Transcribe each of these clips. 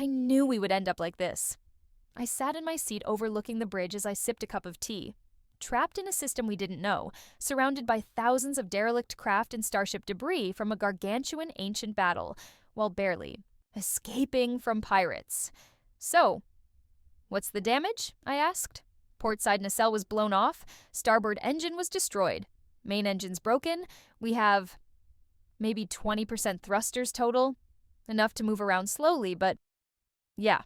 I knew we would end up like this. I sat in my seat overlooking the bridge as I sipped a cup of tea. Trapped in a system we didn't know, surrounded by thousands of derelict craft and starship debris from a gargantuan ancient battle, while barely escaping from pirates. So, what's the damage? I asked. Portside nacelle was blown off, starboard engine was destroyed. Main engine's broken, we have maybe 20% thrusters total. Enough to move around slowly, but yeah,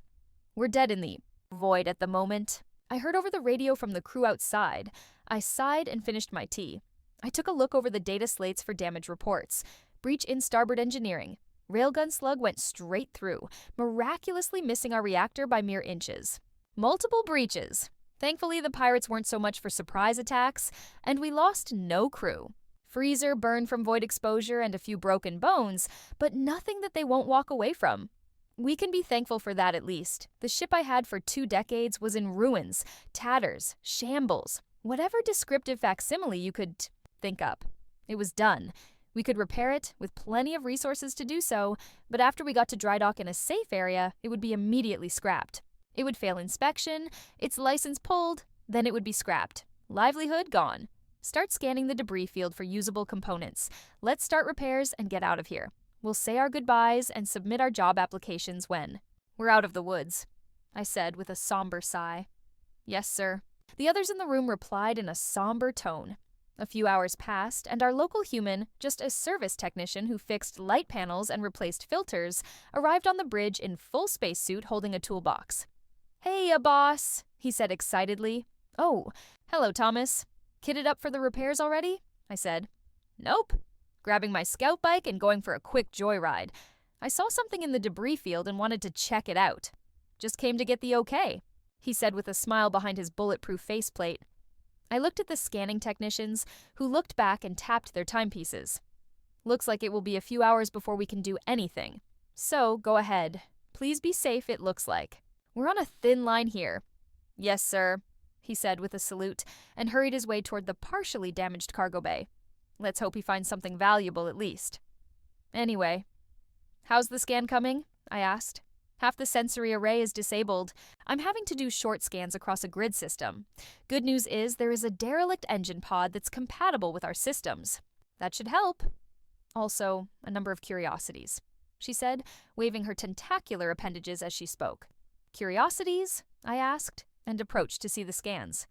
we're dead in the void at the moment. I heard over the radio from the crew outside. I sighed and finished my tea. I took a look over the data slates for damage reports. Breach in starboard engineering. Railgun slug went straight through, miraculously missing our reactor by mere inches. Multiple breaches. Thankfully, the pirates weren't so much for surprise attacks, and we lost no crew. Freezer burned from void exposure and a few broken bones, but nothing that they won't walk away from. We can be thankful for that at least. The ship I had for 2 decades was in ruins, tatters, shambles, whatever descriptive facsimile you could think up. It was done. We could repair it with plenty of resources to do so, but after we got to dry dock in a safe area, it would be immediately scrapped. It would fail inspection, its license pulled, then it would be scrapped. Livelihood gone. Start scanning the debris field for usable components. Let's start repairs and get out of here. We'll say our goodbyes and submit our job applications when we're out of the woods, I said with a somber sigh. Yes, sir. The others in the room replied in a somber tone. A few hours passed, and our local human, just a service technician who fixed light panels and replaced filters, arrived on the bridge in full spacesuit holding a toolbox. Hey, boss, he said excitedly. Oh, hello, Thomas. Kitted up for the repairs already? I said. Nope. Grabbing my scout bike and going for a quick joyride. I saw something in the debris field and wanted to check it out. Just came to get the okay, he said with a smile behind his bulletproof faceplate. I looked at the scanning technicians, who looked back and tapped their timepieces. Looks like it will be a few hours before we can do anything. So, go ahead. Please be safe, it looks like. We're on a thin line here. Yes, sir, he said with a salute, and hurried his way toward the partially damaged cargo bay. Let's hope he finds something valuable at least. Anyway, how's the scan coming? I asked. Half the sensory array is disabled. I'm having to do short scans across a grid system. Good news is there is a derelict engine pod that's compatible with our systems. That should help. Also, a number of curiosities, she said, waving her tentacular appendages as she spoke. Curiosities? I asked, and approached to see the scans.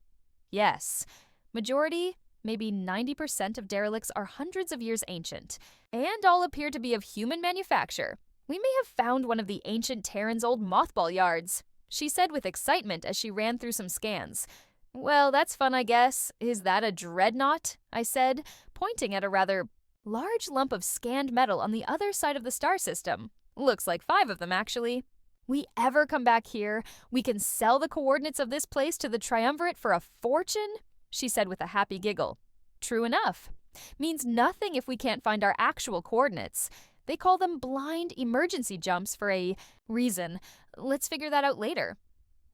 Yes. Majority, maybe 90% of derelicts are hundreds of years ancient, and all appear to be of human manufacture. We may have found one of the ancient Terran's old mothball yards, she said with excitement as she ran through some scans. Well, that's fun, I guess. Is that a dreadnought? I said, pointing at a rather large lump of scanned metal on the other side of the star system. Looks like 5 of them, actually. We ever come back here, we can sell the coordinates of this place to the Triumvirate for a fortune? She said with a happy giggle. True enough. Means nothing if we can't find our actual coordinates. They call them blind emergency jumps for a reason. Let's figure that out later.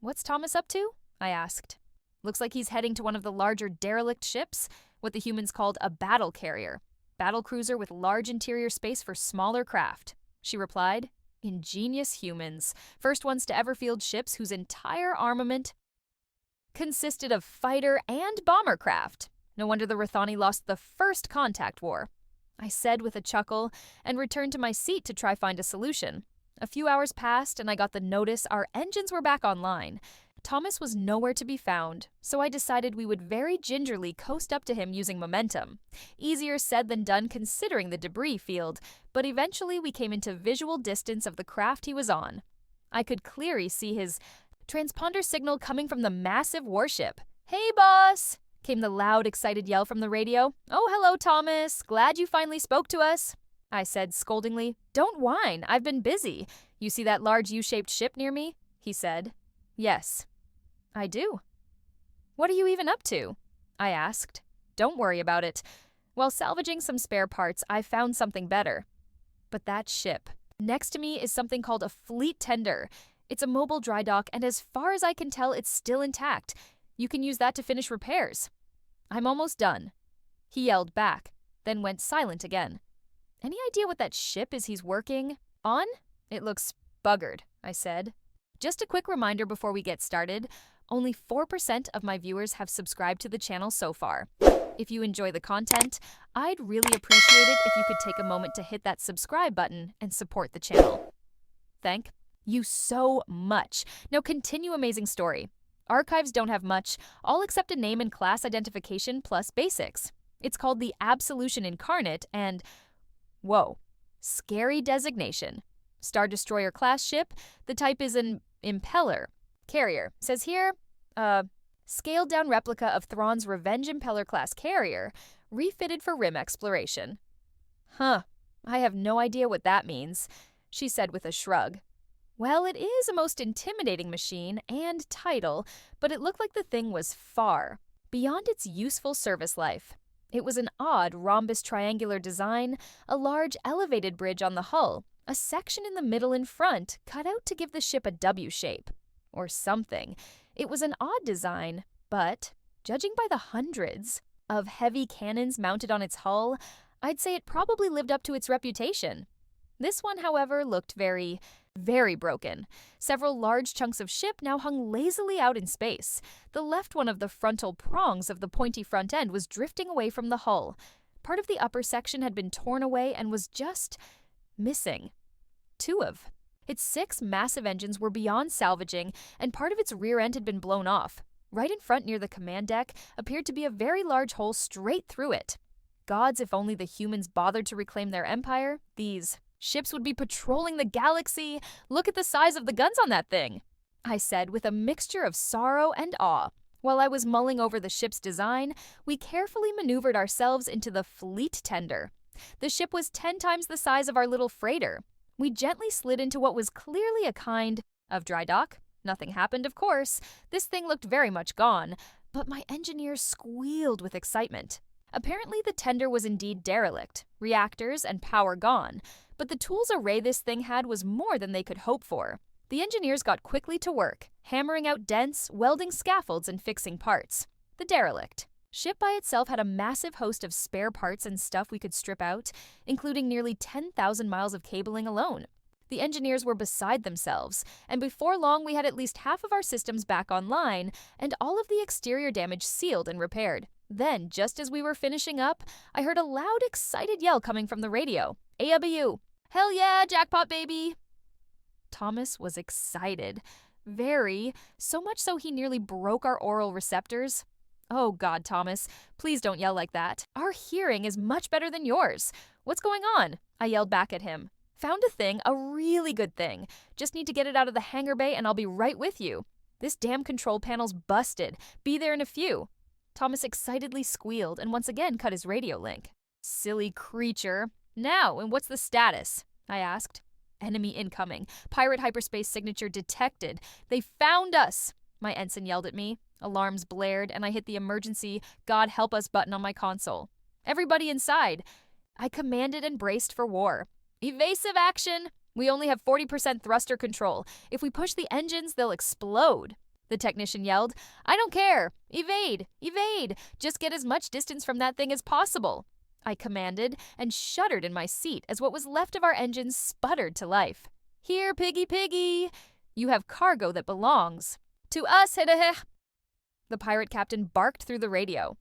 What's Thomas up to? I asked. Looks like he's heading to one of the larger derelict ships, what the humans called a battle carrier. Battle cruiser with large interior space for smaller craft, she replied. Ingenious humans. First ones to ever field ships whose entire armament consisted of fighter and bomber craft. No wonder the Rathani lost the first contact war, I said with a chuckle, and returned to my seat to try find a solution. A few hours passed, and I got the notice our engines were back online. Thomas was nowhere to be found, so I decided we would very gingerly coast up to him using momentum. Easier said than done considering the debris field, but eventually we came into visual distance of the craft he was on. I could clearly see his transponder signal coming from the massive warship. Hey, boss! Came the loud, excited yell from the radio. Oh, hello, Thomas. Glad you finally spoke to us, I said scoldingly. Don't whine. I've been busy. You see that large U-shaped ship near me? He said. Yes, I do. What are you even up to? I asked. Don't worry about it. While salvaging some spare parts, I found something better. But that ship. Next to me is something called a fleet tender. It's a mobile dry dock, and as far as I can tell, it's still intact. You can use that to finish repairs. I'm almost done. He yelled back, then went silent again. Any idea what that ship is he's working on? It looks Buggered, I said. Just a quick reminder before we get started, only 4% of my viewers have subscribed to the channel so far. If you enjoy the content, I'd really appreciate it if you could take a moment to hit that subscribe button and support the channel. Thank you so much. Now continue amazing story. Archives don't have much, all except a name and class identification plus basics. It's called the Absolution Incarnate and, whoa, scary designation. Star Destroyer class ship, the type is an impeller. Carrier, says here, scaled down replica of Thrawn's Revenge Impeller class carrier, refitted for rim exploration. Huh, I have no idea what that means, she said with a shrug. Well, it is a most intimidating machine and title, but it looked like the thing was far beyond its useful service life. It was an odd rhombus triangular design, a large elevated bridge on the hull, a section in the middle and front cut out to give the ship a W shape. Or something. It was an odd design, but, judging by the hundreds of heavy cannons mounted on its hull, I'd say it probably lived up to its reputation. This one, however, looked very broken. Several large chunks of ship now hung lazily out in space. The left one of the frontal prongs of the pointy front end was drifting away from the hull. Part of the upper section had been torn away and was just missing. Two of its 6 massive engines were beyond salvaging, and part of its rear end had been blown off. Right in front near the command deck appeared to be a very large hole straight through it. Gods, if only the humans bothered to reclaim their empire, these ships would be patrolling the galaxy. Look at the size of the guns on that thing, I said with a mixture of sorrow and awe. While I was mulling over the ship's design, we carefully maneuvered ourselves into the fleet tender. The ship was 10 times the size of our little freighter. We gently slid into what was clearly a kind of dry dock. Nothing happened, of course. This thing looked very much gone, but my engineers squealed with excitement. Apparently the tender was indeed derelict, reactors and power gone, but the tools array this thing had was more than they could hope for. The engineers got quickly to work, hammering out dents, welding scaffolds, and fixing parts. The derelict ship by itself had a massive host of spare parts and stuff we could strip out, including nearly 10,000 miles of cabling alone. The engineers were beside themselves, and before long we had at least half of our systems back online and all of the exterior damage sealed and repaired. Then, just as we were finishing up, I heard a loud, excited yell coming from the radio. AW! Hell yeah, jackpot baby! Thomas was excited. Very, so much so he nearly broke our oral receptors. Oh God, Thomas, please don't yell like that. Our hearing is much better than yours. What's going on? I yelled back at him. Found a thing, a really good thing. Just need to get it out of the hangar bay and I'll be right with you. This damn control panel's busted. Be there in a few. Thomas excitedly squealed and once again cut his radio link. Silly creature. Now, and what's the status? I asked. Enemy incoming. Pirate hyperspace signature detected. They found us! My ensign yelled at me. Alarms blared, and I hit the emergency God help us button on my console. Everybody inside! I commanded and braced for war. Evasive action! We only have 40% thruster control. If we push the engines, they'll explode. The technician yelled. I don't care! Evade! Evade! Just get as much distance from that thing as possible. I commanded, and shuddered in my seat as what was left of our engines sputtered to life. Here, piggy piggy! You have cargo that belongs to us, heh. The pirate captain barked through the radio.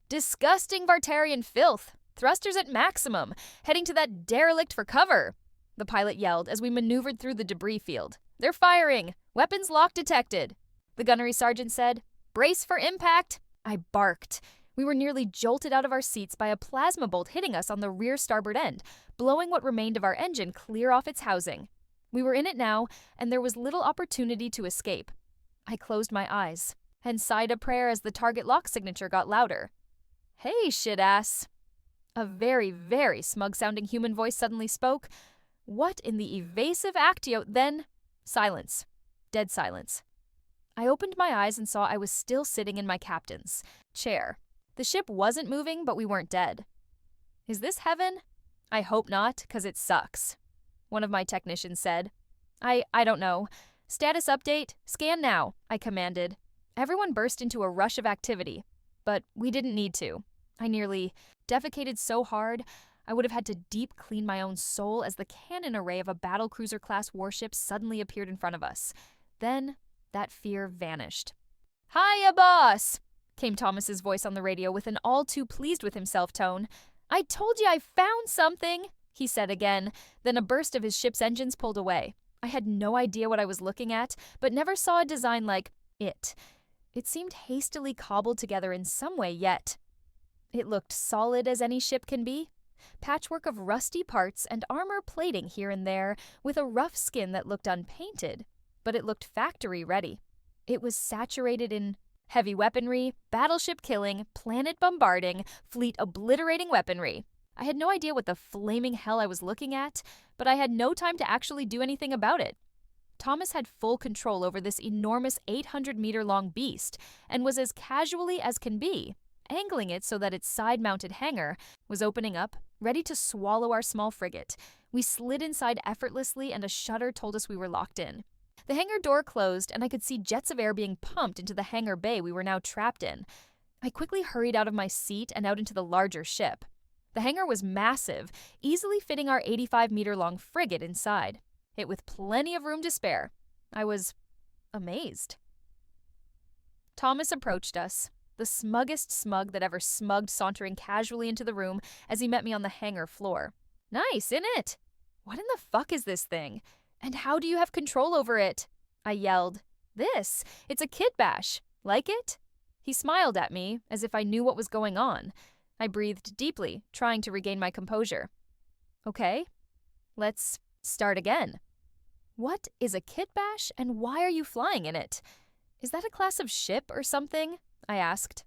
Disgusting Vartarian filth! Thrusters at maximum! Heading to that derelict for cover! The pilot yelled as we maneuvered through the debris field. They're firing! Weapons lock detected! The gunnery sergeant said. Brace for impact! I barked. We were nearly jolted out of our seats by a plasma bolt hitting us on the rear starboard end, blowing what remained of our engine clear off its housing. We were in it now, and there was little opportunity to escape. I closed my eyes and sighed a prayer as the target lock signature got louder. Hey, shit-ass! A very, very smug-sounding human voice suddenly spoke. What in the evasive actio then? Silence. Dead silence. I opened my eyes and saw I was still sitting in my captain's chair. The ship wasn't moving, but we weren't dead. Is this heaven? I hope not, 'cause it sucks. One of my technicians said. I don't know. Status update, scan now, I commanded. Everyone burst into a rush of activity, but we didn't need to. I nearly defecated so hard, I would have had to deep clean my own soul as the cannon array of a battlecruiser-class warship suddenly appeared in front of us. Then, that fear vanished. "Hiya, boss!" came Thomas's voice on the radio with an all-too-pleased-with-himself tone. "I told you I found something," he said again. Then a burst of his ship's engines pulled away. I had no idea what I was looking at, but never saw a design like it. It seemed hastily cobbled together in some way yet. It looked solid as any ship can be. Patchwork of rusty parts and armor plating here and there, with a rough skin that looked unpainted, but it looked factory-ready. It was saturated in heavy weaponry, battleship-killing, planet-bombarding, fleet-obliterating weaponry. I had no idea what the flaming hell I was looking at, but I had no time to actually do anything about it. Thomas had full control over this enormous 800-meter-long beast and was as casually as can be, angling it so that its side-mounted hangar was opening up, ready to swallow our small frigate. We slid inside effortlessly and a shutter told us we were locked in. The hangar door closed and I could see jets of air being pumped into the hangar bay we were now trapped in. I quickly hurried out of my seat and out into the larger ship. The hangar was massive, easily fitting our 85-meter-long frigate inside, it with plenty of room to spare. I was amazed. Thomas approached us, the smuggest smug that ever smugged, sauntering casually into the room as he met me on the hangar floor. "Nice, isn't it? What in the fuck is this thing? And how do you have control over it?" I yelled. It's a kit bash. Like it?" He smiled at me, as if I knew what was going on. I breathed deeply, trying to regain my composure. "Okay, let's start again. What is a kit bash, and why are you flying in it? Is that a class of ship or something?" I asked.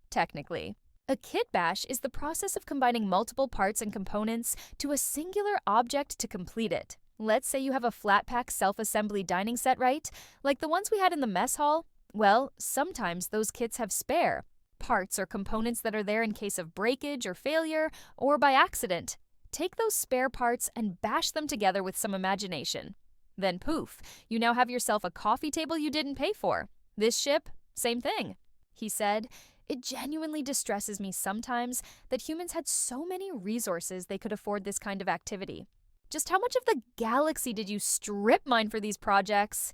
"Technically. A kit bash is the process of combining multiple parts and components to a singular object to complete it. Let's say you have a flat-pack self-assembly dining set, right? Like the ones we had in the mess hall? Well, sometimes those kits have spare parts or components that are there in case of breakage or failure, or by accident. Take those spare parts and bash them together with some imagination. Then poof, you now have yourself a coffee table you didn't pay for. This ship, same thing," he said. "It genuinely distresses me sometimes that humans had so many resources they could afford this kind of activity. Just how much of the galaxy did you strip mine for these projects?"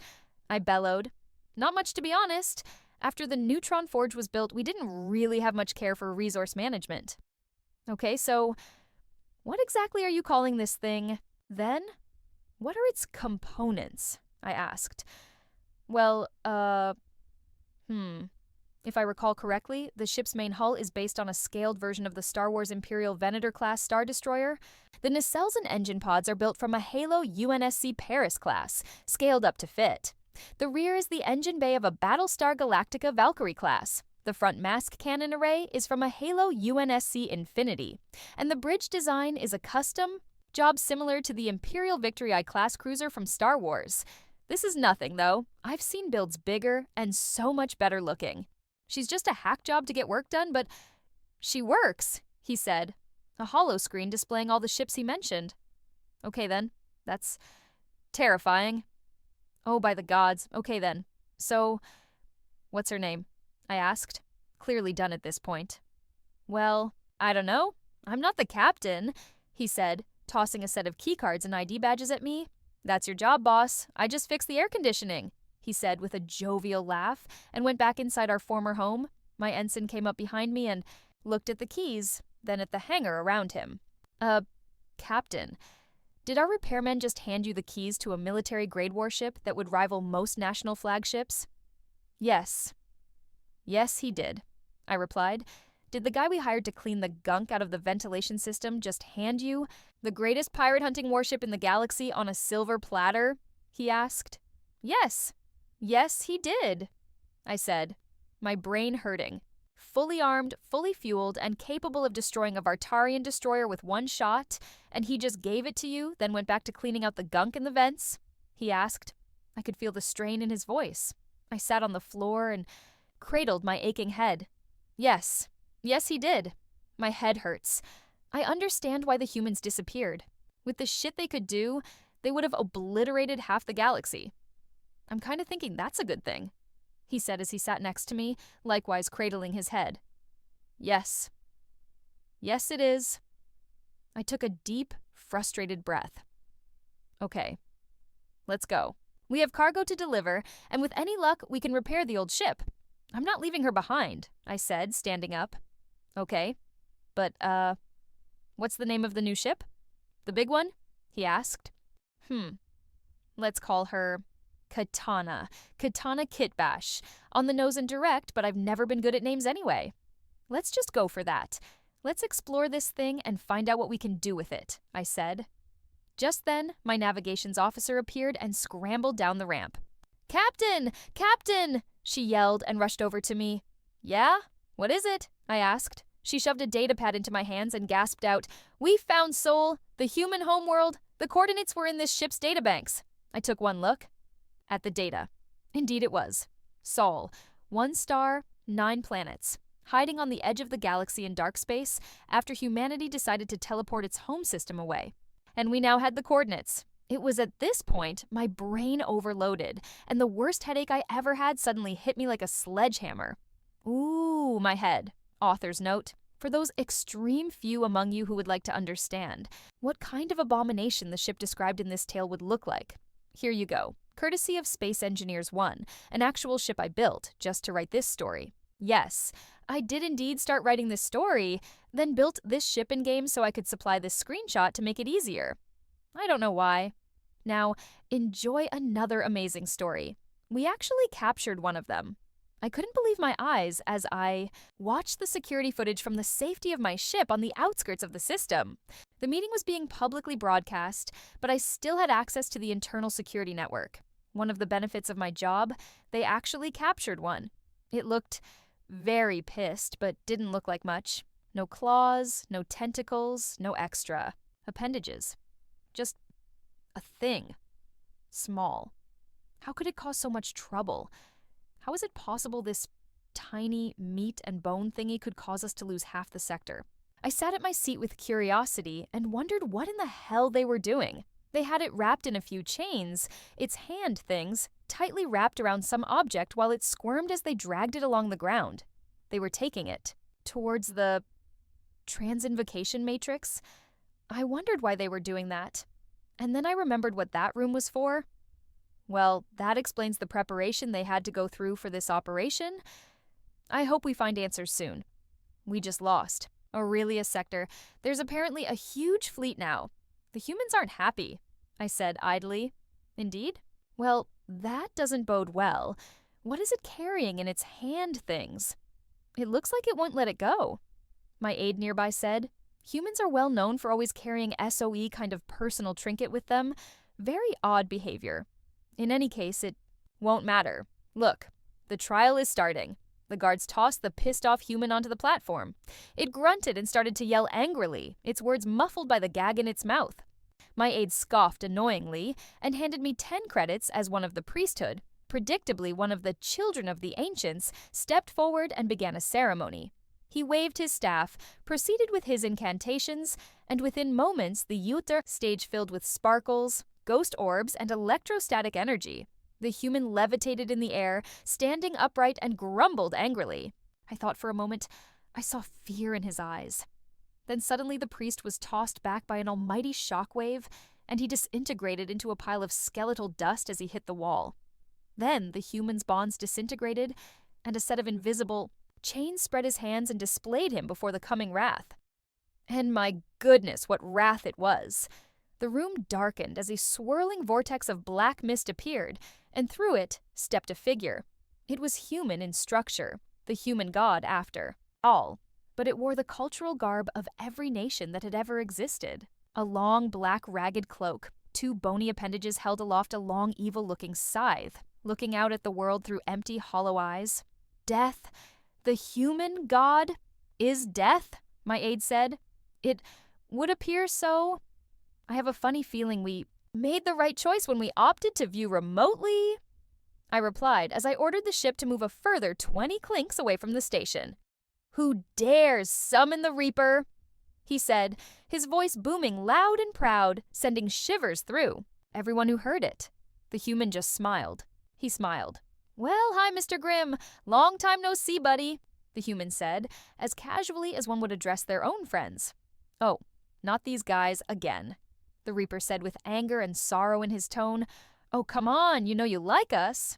I bellowed. "Not much, to be honest. After the Neutron Forge was built, we didn't really have much care for resource management." "Okay, so what exactly are you calling this thing, then? What are its components?" I asked. "Well, If I recall correctly, the ship's main hull is based on a scaled version of the Star Wars Imperial Venator-class Star Destroyer. The nacelles and engine pods are built from a Halo UNSC Paris class, scaled up to fit. The rear is the engine bay of a Battlestar Galactica Valkyrie class. The front mask cannon array is from a Halo UNSC Infinity. And the bridge design is a custom job similar to the Imperial Victory I class cruiser from Star Wars. This is nothing, though. I've seen builds bigger and so much better looking. She's just a hack job to get work done, but she works," he said, a holo screen displaying all the ships he mentioned. "Okay then, that's terrifying. Oh, by the gods, okay then. So, what's her name?" I asked, clearly done at this point. "Well, I don't know. I'm not the captain," he said, tossing a set of keycards and ID badges at me. "That's your job, boss. I just fixed the air conditioning," he said with a jovial laugh, and went back inside our former home. My ensign came up behind me and looked at the keys, then at the hangar around him. Captain, did our repairmen just hand you the keys to a military-grade warship that would rival most national flagships?" Yes, he did," I replied. "Did the guy we hired to clean the gunk out of the ventilation system just hand you the greatest pirate-hunting warship in the galaxy on a silver platter?" he asked. Yes, he did," I said, my brain hurting. "Fully armed, fully fueled, and capable of destroying a Vartarian destroyer with one shot, and he just gave it to you, then went back to cleaning out the gunk in the vents?" he asked. I could feel the strain in his voice. I sat on the floor and cradled my aching head. Yes, he did. My head hurts. I understand why the humans disappeared. With the shit they could do, they would have obliterated half the galaxy. I'm kind of thinking that's a good thing," he said as he sat next to me, likewise cradling his head. Yes, it is. I took a deep, frustrated breath. Okay, let's go. We have cargo to deliver, and with any luck, we can repair the old ship. I'm not leaving her behind, I said, standing up. Okay, but, what's the name of the new ship? The big one? He asked. Let's call her Katana. Katana Kitbash. On the nose and direct, but I've never been good at names anyway. Let's just go for that. Let's explore this thing and find out what we can do with it, I said. Just then, my navigations officer appeared and scrambled down the ramp. Captain! Captain! She yelled and rushed over to me. Yeah? What is it? I asked. She shoved a datapad into my hands and gasped out, We found Sol, the human homeworld. The coordinates were in this ship's databanks. I took one look at the data. Indeed it was. Sol, 1 star, 9 planets, hiding on the edge of the galaxy in dark space after humanity decided to teleport its home system away. And we now had the coordinates. It was at this point my brain overloaded, and the worst headache I ever had suddenly hit me like a sledgehammer. Ooh, my head. Author's note. For those extreme few among you who would like to understand what kind of abomination the ship described in this tale would look like, here you go. Courtesy of Space Engineers 1, an actual ship I built just to write this story. Yes, I did indeed start writing this story, then built this ship in-game so I could supply this screenshot to make it easier. I don't know why. Now, enjoy another amazing story. We actually captured one of them. I couldn't believe my eyes as I watched the security footage from the safety of my ship on the outskirts of the system. The meeting was being publicly broadcast, but I still had access to the internal security network. One of the benefits of my job, they actually captured one. It looked very pissed, but didn't look like much. No claws, no tentacles, no extra appendages. Just a thing. Small. How could it cause so much trouble? How is it possible this tiny meat and bone thingy could cause us to lose half the sector? I sat at my seat with curiosity and wondered what in the hell they were doing. They had it wrapped in a few chains, its hand things, tightly wrapped around some object while it squirmed as they dragged it along the ground. They were taking it towards the transinvocation matrix. I wondered why they were doing that. And then I remembered what that room was for. Well, that explains the preparation they had to go through for this operation. I hope we find answers soon. We just lost Aurelia sector. There's apparently a huge fleet now. The humans aren't happy, I said idly. Indeed? Well, that doesn't bode well. What is it carrying in its hand things? It looks like it won't let it go. My aide nearby said, Humans are well known for always carrying SOE kind of personal trinket with them. Very odd behavior. In any case, it won't matter. Look, the trial is starting. The guards tossed the pissed-off human onto the platform. It grunted and started to yell angrily, its words muffled by the gag in its mouth. My aide scoffed annoyingly and handed me 10 credits as one of the priesthood. Predictably, one of the children of the ancients stepped forward and began a ceremony. He waved his staff, proceeded with his incantations, and within moments the Yutter stage filled with sparkles, ghost orbs, and electrostatic energy. The human levitated in the air, standing upright, and grumbled angrily. I thought for a moment I saw fear in his eyes. Then suddenly the priest was tossed back by an almighty shockwave, and he disintegrated into a pile of skeletal dust as he hit the wall. Then the human's bonds disintegrated, and a set of invisible chains spread his hands and displayed him before the coming wrath. And my goodness, what wrath it was! The room darkened as a swirling vortex of black mist appeared, and through it stepped a figure. It was human in structure, the human god after all, but it wore the cultural garb of every nation that had ever existed. A long, black, ragged cloak, 2 bony appendages held aloft a long, evil-looking scythe, looking out at the world through empty, hollow eyes. Death, the human god, is death, my aide said. It would appear so. I have a funny feeling we made the right choice when we opted to view remotely, I replied as I ordered the ship to move a further 20 clinks away from the station. Who dares summon the Reaper? He said, his voice booming loud and proud, sending shivers through everyone who heard it. The human just smiled. He smiled. Well, hi, Mr. Grimm. Long time no see, buddy, the human said, as casually as one would address their own friends. Oh, Not these guys again," the Reaper said with anger and sorrow in his tone. "Oh, come on, you know you like us."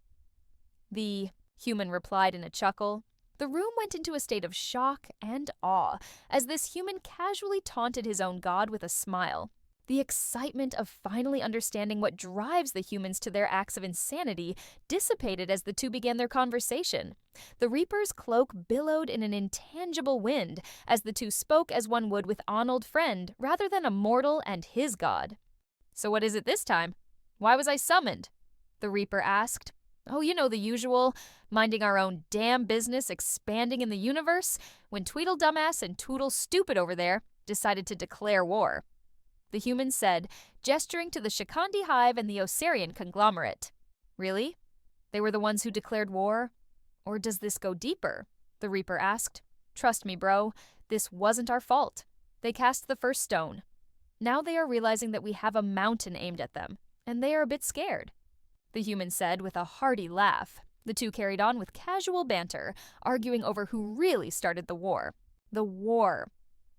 The human replied in a chuckle. The room went into a state of shock and awe as this human casually taunted his own god with a smile. The excitement of finally understanding what drives the humans to their acts of insanity dissipated as the two began their conversation. The Reaper's cloak billowed in an intangible wind as the two spoke as one would with an old friend rather than a mortal and his god. "So what is it this time? Why was I summoned?" the Reaper asked. "Oh, you know the usual, minding our own damn business, expanding in the universe, when Tweedledumbass and Toodle Stupid over there decided to declare war," the human said, gesturing to the Shikandi hive and the Osirian conglomerate. "Really? They were the ones who declared war? Or does this go deeper?" the Reaper asked. "Trust me, bro, this wasn't our fault. They cast the first stone. Now they are realizing that we have a mountain aimed at them, and they are a bit scared," the human said with a hearty laugh. The two carried on with casual banter, arguing over who really started the war. The war.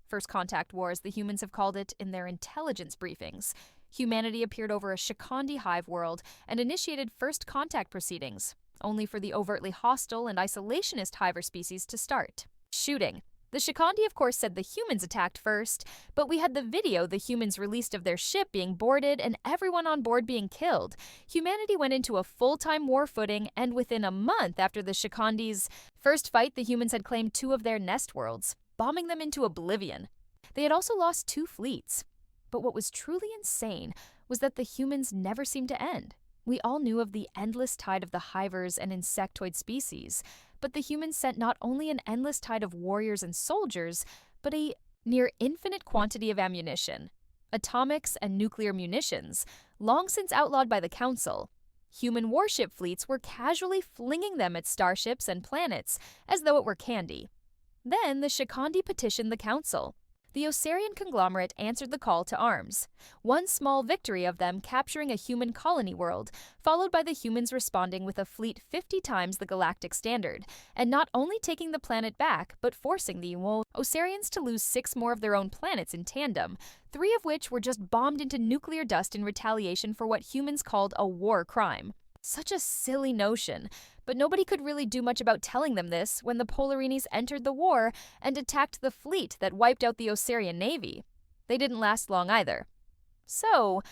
First Contact War, as the humans have called it in their intelligence briefings. Humanity appeared over a Shikandi hive world and initiated first contact proceedings, only for the overtly hostile and isolationist hiver species to start. Shooting. The Shikandi, of course, said the humans attacked first, but we had the video the humans released of their ship being boarded and everyone on board being killed. Humanity went into a full-time war footing, and within a month after the Shikandi's first fight, the humans had claimed 2 of their nest worlds, bombing them into oblivion. They had also lost 2 fleets. But what was truly insane was that the humans never seemed to end. We all knew of the endless tide of the hivers and insectoid species, but the humans sent not only an endless tide of warriors and soldiers, but a near infinite quantity of ammunition. Atomics and nuclear munitions, long since outlawed by the Council. Human warship fleets were casually flinging them at starships and planets as though it were candy. Then the Shikandi petitioned the Council. The Osirian conglomerate answered the call to arms. One small victory of them capturing a human colony world, followed by the humans responding with a fleet 50 times the galactic standard, and not only taking the planet back, but forcing the Osirians to lose 6 more of their own planets in tandem, 3 of which were just bombed into nuclear dust in retaliation for what humans called a war crime. Such a silly notion, but nobody could really do much about telling them this when the Polarinis entered the war and attacked the fleet that wiped out the Osirian navy. They didn't last long either. "So,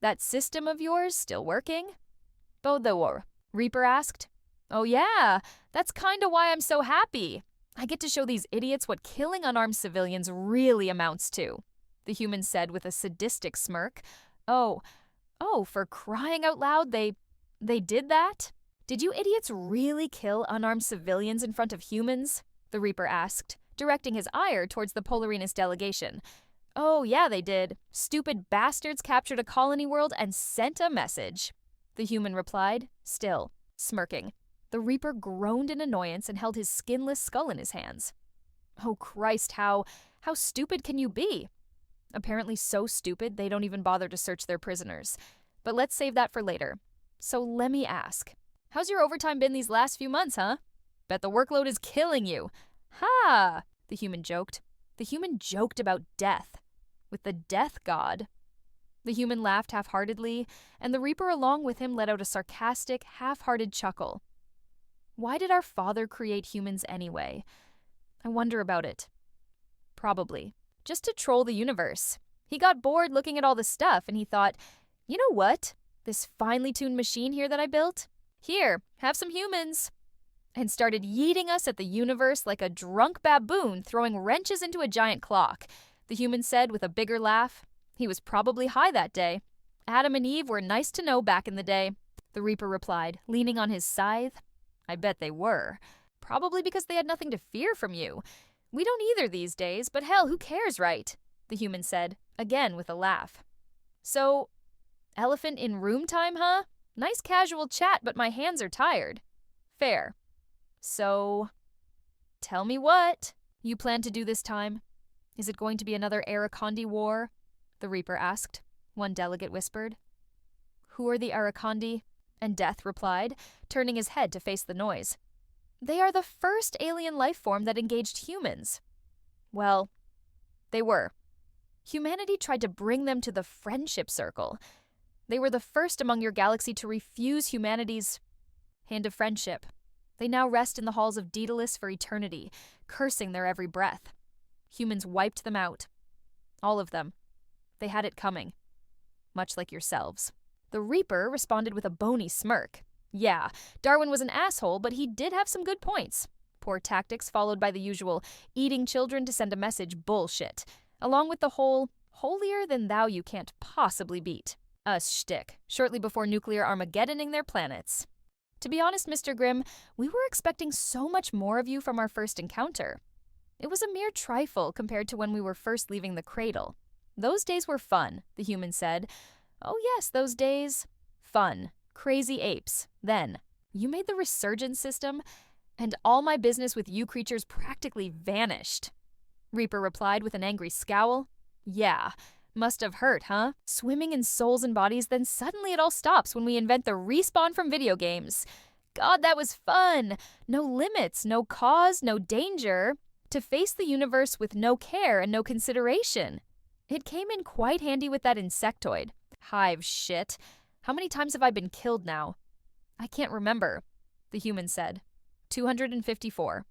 that system of yours still working?" the war, Reaper asked. "Oh yeah, that's kinda why I'm so happy. I get to show these idiots what killing unarmed civilians really amounts to," the human said with a sadistic smirk. Oh, for crying out loud, they did that? "Did you idiots really kill unarmed civilians in front of humans?" the Reaper asked, directing his ire towards the Polarinus delegation. "Oh, yeah, they did. Stupid bastards captured a colony world and sent a message," the human replied, still smirking. The Reaper groaned in annoyance and held his skinless skull in his hands. Oh, Christ, how stupid can you be? Apparently so stupid they don't even bother to search their prisoners. But let's save that for later. So let me ask. How's your overtime been these last few months, huh? Bet the workload is killing you. Ha! The human joked. The human joked about death. With the death god. The human laughed half-heartedly, and the Reaper along with him let out a sarcastic, half-hearted chuckle. Why did our father create humans anyway? I wonder about it. Probably. Just to troll the universe. He got bored looking at all the stuff, and he thought, you know what? This finely tuned machine here that I built? Here, have some humans. And started yeeting us at the universe like a drunk baboon throwing wrenches into a giant clock, the human said with a bigger laugh. He was probably high that day. Adam and Eve were nice to know back in the day, the Reaper replied, leaning on his scythe. I bet they were. Probably because they had nothing to fear from you. We don't either these days, but hell, who cares, right? The human said, again with a laugh. So, elephant in room time, huh? Nice casual chat, but my hands are tired. Fair. So, tell me what you plan to do this time. Is it going to be another Arakandi war? The Reaper asked. One delegate whispered. Who are the Arakandi? And Death replied, turning his head to face the noise. They are the first alien life form that engaged humans. Well, they were. Humanity tried to bring them to the friendship circle. They were the first among your galaxy to refuse humanity's hand of friendship. They now rest in the halls of Daedalus for eternity, cursing their every breath. Humans wiped them out. All of them. They had it coming. Much like yourselves. The Reaper responded with a bony smirk. Yeah, Darwin was an asshole, but he did have some good points. Poor tactics followed by the usual eating children to send a message bullshit, along with the whole holier-than-thou you can't possibly beat us shtick, shortly before nuclear Armageddoning their planets. To be honest, Mr. Grimm, we were expecting so much more of you from our first encounter. It was a mere trifle compared to when we were first leaving the cradle. Those days were fun, the human said. Oh yes, those days. Fun. Crazy apes. Then, you made the resurgence system, and all my business with you creatures practically vanished. Reaper replied with an angry scowl. Yeah, must have hurt, huh? Swimming in souls and bodies, then suddenly it all stops when we invent the respawn from video games. God, that was fun! No limits, no cause, no danger. To face the universe with no care and no consideration. It came in quite handy with that insectoid. Hive shit. How many times have I been killed now? I can't remember, the human said. 254.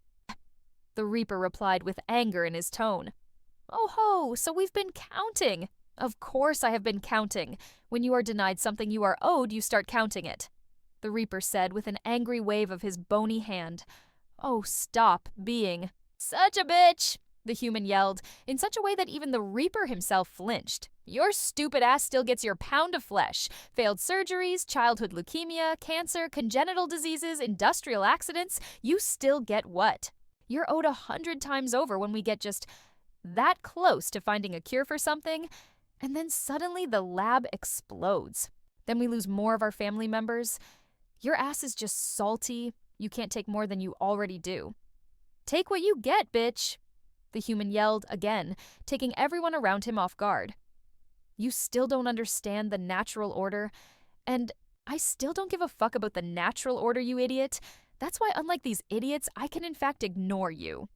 The Reaper replied with anger in his tone. Oh ho, so we've been counting. Of course I have been counting. When you are denied something you are owed, you start counting it. The Reaper said with an angry wave of his bony hand. Oh, stop being such a bitch, the human yelled, in such a way that even the Reaper himself flinched. Your stupid ass still gets your pound of flesh. Failed surgeries, childhood leukemia, cancer, congenital diseases, industrial accidents. You still get what? You're owed 100 times over when we get just that close to finding a cure for something, and then suddenly the lab explodes. Then we lose more of our family members. Your ass is just salty. You can't take more than you already do. Take what you get, bitch, the human yelled again, taking everyone around him off guard. You still don't understand the natural order, and I still don't give a fuck about the natural order, you idiot. That's why, unlike these idiots, I can in fact ignore you.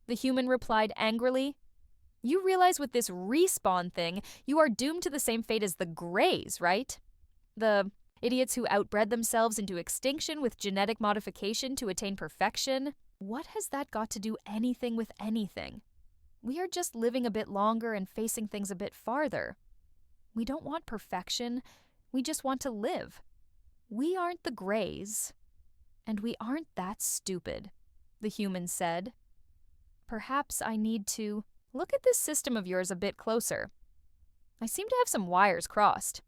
The human replied angrily. You realize with this respawn thing, you are doomed to the same fate as the Greys, right? The idiots who outbred themselves into extinction with genetic modification to attain perfection. What has that got to do anything with anything? We are just living a bit longer and facing things a bit farther. We don't want perfection. We just want to live. We aren't the Greys. And we aren't that stupid, the human said. Perhaps I need to look at this system of yours a bit closer. I seem to have some wires crossed.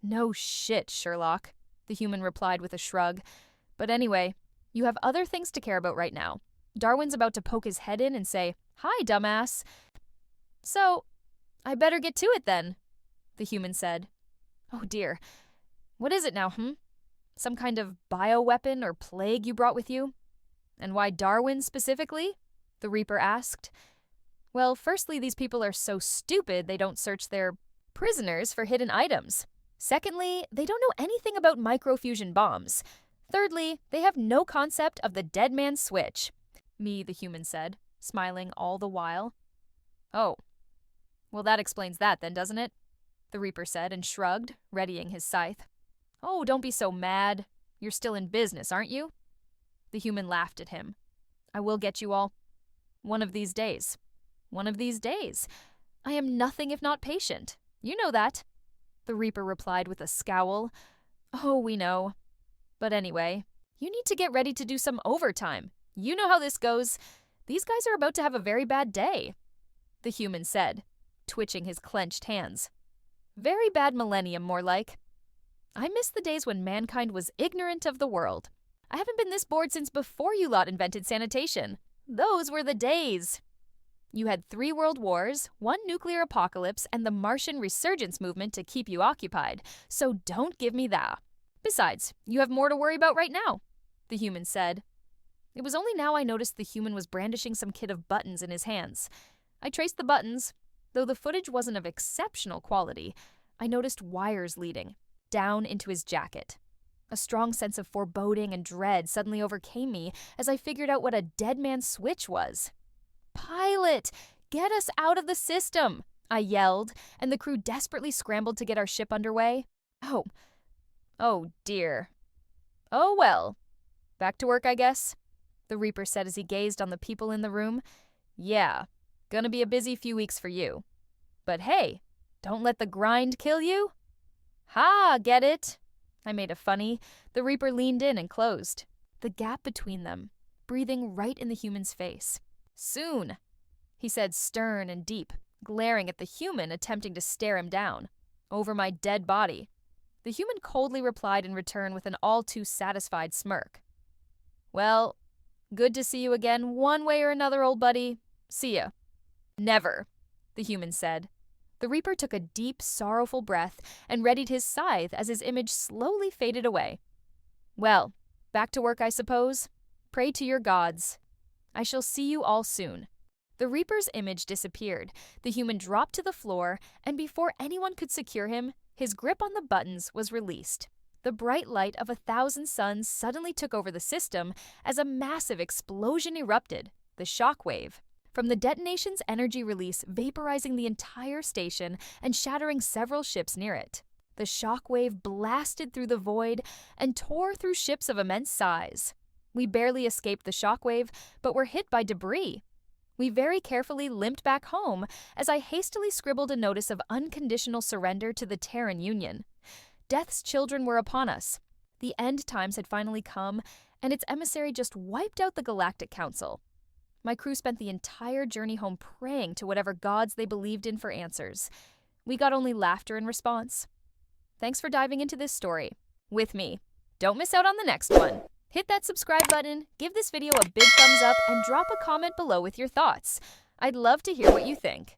No shit, Sherlock, the human replied with a shrug. But anyway, you have other things to care about right now. Darwin's about to poke his head in and say, Hi, dumbass. So, I better get to it then, the human said. Oh dear. What is it now, Some kind of bioweapon or plague you brought with you? And why Darwin specifically? The Reaper asked. Well, firstly, these people are so stupid they don't search their prisoners for hidden items. Secondly, they don't know anything about microfusion bombs. Thirdly, they have no concept of the dead man's switch. Me, the human said, smiling all the while. Oh. Well, that explains that then, doesn't it? The Reaper said and shrugged, readying his scythe. Oh, don't be so mad. You're still in business, aren't you? The human laughed at him. I will get you all. One of these days. One of these days. I am nothing if not patient. You know that. The Reaper replied with a scowl. Oh, we know. But anyway, you need to get ready to do some overtime. You know how this goes. These guys are about to have a very bad day, the human said, twitching his clenched hands. Very bad millennium, more like. I miss the days when mankind was ignorant of the world. I haven't been this bored since before you lot invented sanitation. Those were the days. You had 3 world wars, 1 nuclear apocalypse, and the Martian resurgence movement to keep you occupied, so don't give me that. Besides, you have more to worry about right now, the human said. It was only now I noticed the human was brandishing some kit of buttons in his hands. I traced the buttons. Though the footage wasn't of exceptional quality, I noticed wires leading down into his jacket. A strong sense of foreboding and dread suddenly overcame me as I figured out what a dead man's switch was. Pilot! Get us out of the system! I yelled, and the crew desperately scrambled to get our ship underway. Oh dear. Oh well. Back to work, I guess, the Reaper said as he gazed on the people in the room. Yeah, gonna be a busy few weeks for you. But hey, don't let the grind kill you. Ha, get it? I made a funny. The Reaper leaned in and closed the gap between them, breathing right in the human's face. Soon, he said, stern and deep, glaring at the human attempting to stare him down. Over my dead body. The human coldly replied in return with an all-too-satisfied smirk. Well, good to see you again one way or another, old buddy. See ya. Never, the human said. The Reaper took a deep, sorrowful breath and readied his scythe as his image slowly faded away. Well, back to work, I suppose. Pray to your gods. I shall see you all soon. The Reaper's image disappeared. The human dropped to the floor, and before anyone could secure him, his grip on the buttons was released. The bright light of 1,000 suns suddenly took over the system as a massive explosion erupted, the shockwave. From the detonation's energy release vaporizing the entire station and shattering several ships near it. The shockwave blasted through the void and tore through ships of immense size. We barely escaped the shockwave, but were hit by debris. We very carefully limped back home as I hastily scribbled a notice of unconditional surrender to the Terran Union. Death's children were upon us. The end times had finally come, and its emissary just wiped out the Galactic Council. My crew spent the entire journey home praying to whatever gods they believed in for answers. We got only laughter in response. Thanks for diving into this story with me. Don't miss out on the next one. Hit that subscribe button, give this video a big thumbs up, and drop a comment below with your thoughts. I'd love to hear what you think.